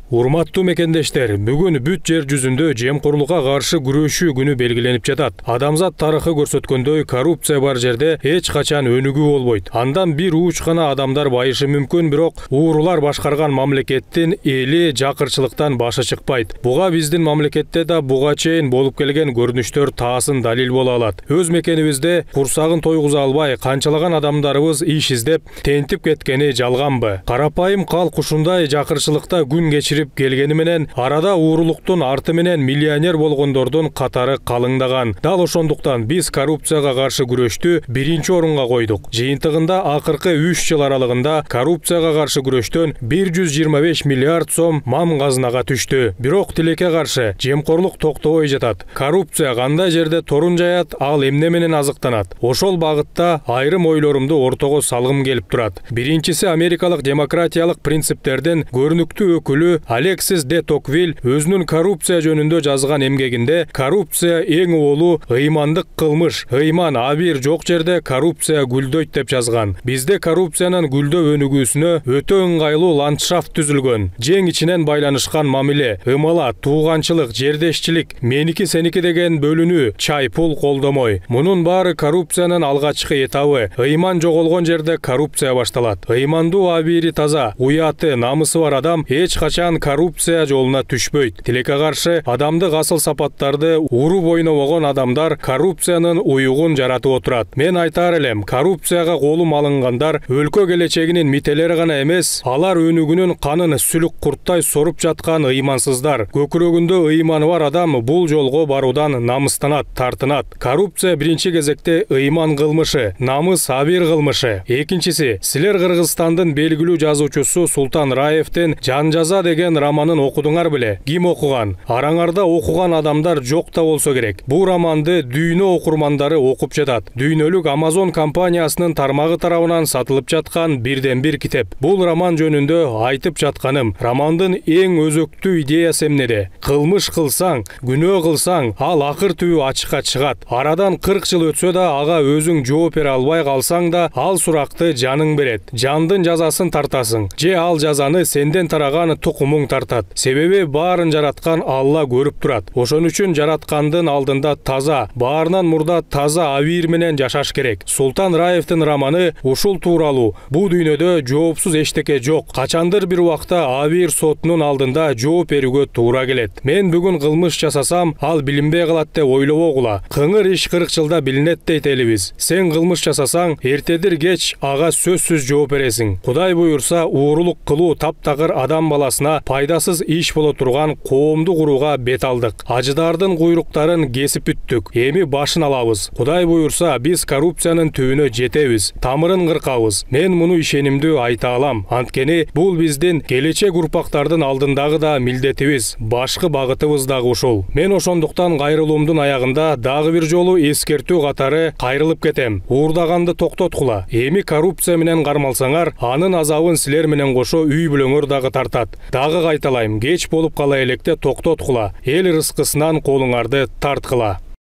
Урматтуу мекендештер, бүгүн бүт жер жүзүндө жемкорлукка каршы күрөшүү күнү белгиленип жатат. Адамзат тарыхы көрсөткөндөй, коррупция бар жерде эч качан өнүгүү болбойт. Андан бир уч гана адамдар байышы мүмкүн, бирок уурулар башкарган мамлекеттин эли жакырчылыктан башы чыкпайт. Буга биздин мамлекетте да буга чейин болуп келген көрүнүштөр таасын далил боло алат. Өз мекенибизде курсагын тойгуза албай, канчалаган адамдарыбыз иш издеп, тентип кеткени жалганбы? Карапайым калк ушундай жакырчылыкта күн кечирип келгени менен арада уурулуктун арты менен миллионер болгондордун катары калыңдаган. Дал ошондуктан биз коррупцияга каршы күрөштү биринчи орунга койдук. Жыйынтыгында акыркы 3 жыл аралыгында коррупцияга каршы күрөштөн 125 миллиард сом мам казынага түштү. Бирок тилекке каршы жемкорлук токтобой жатат. Коррупция кандай жерде торун жаят, ал эмне менен азыктанат? Ошол багытта айрым ойлорумду ортого салгым келип турат. Биринчиси, америкалык демократиялык принциптердин көрүнүктүү өкүлү Алексис де Токвиль өзүнүн коррупция жөнүндө жазган эмгегинде коррупция эң олуу ыймандык кылмыш, ыйман абийир жок жерде коррупция гүлдөйт деп жазган. Бизде коррупциянын гүлдөп өнүгүүсүнө өтө ыңгайлуу ландшафт түзүлгөн. Жең ичинен байланышкан мамиле, ымала, тууганчылык, жердешчилик, меники сеники деген бөлүнүү, чай пул колдомой. Мунун баары коррупциянын алгачкы этабы. Ыйман жоголгон жерде коррупция башталат. Ыймандуу, абийири таза, уяты, намысы бар адам эч качан коррупция жолуна түшпөйт. Тилекке каршы адамдык асыл сапаттарды уруп ойнобогон адамдар коррупциянын уюгун жаратып отурат. Мен айтаар элем, коррупцияга колум алынгандар өлкө келечегинин мителери гана эмес, алар өнүгүүнүн канын сүлүк курттай соруп жаткан ыймансыздар. Көкүрөгүндө ыйманы бар адам бул жолго баруудан намыстанат, тартынат. Коррупция биринчи кезекте ыйман кылмышы, намыс абийир кылмышы. Экинчиси, силер Кыргызстандын белгилүү жазуучусу Султан Раевдин Жан жаза деген романын окудуңар беле? Ким окуган? Араңарда окуган адамдар жок да болсо керек. Бул романды дүйнө окурмандары окуп жатат. Дүйнөлүк Amazon компаниясынын тармагы тарабынан сатылып жаткан бирден бир китеп. Бул роман жөнүндө айтып жатканым, романдын эң өзөктүү идеясы эмнеде? Кылмыш кылсаң, күнөө кылсаң, ал акыр түбү ачыкка чыгат. Арадан 40 жыл өтсө да ага өзүң жооп бере албай калсаң да, ал суракты жаның берет. Жандын жазасын тартасың. Же ал жазаны сенден тараган тукумуң тартат. Себеби баарын жараткан Алла көрүп турат. Ошон үчүн жараткандын алдында таза, баарынан мурда таза абийир менен жашаш керек. Султан Раевдин романы ушул тууралуу. Бул дүйнөдө жоопсуз эчтеке жок. Качандыр бир убакта абийир сотунун алдында жооп берүүгө туура келет. Мен бүгүн кылмыш жасасам, ал билинбей калат деп ойлобогула. Кыңыр иш 40 жылда билинет дейт элибиз. Сен кылмыш жасасаң, эртедир кеч ага сөзсүз жооп бересиң. Кудай буйрса, уурулук кылуу таптакыр адам баласына пайдасыз иш боло турган коомду курууга бет алдык. Ажыдардын куйруктарын кесип бүттүк. Эми башын алабыз. Кудай буйрса, биз коррупциянын түбүнө жетебиз, тамырын кыркабыз. Мен муну ишенимдүү айта алам. Анткени бул биздин келечек урпактардын алдындагы да милдетибиз, башкы багытыбыз дагы ушул. Мен ошондуктан кайрылуумдун аягында дагы бир жолу эскертүү катары кайрылып кетем. Уурдаганды токтоткула. Эми коррупция менен кармалсаңар, анын азабын силер менен кошо үй бүлөңөр дагы тартат. Дагы кайталайм, кеч болуп кала электе токтоткула. Эл рызкысынан колуңарды тарткыла.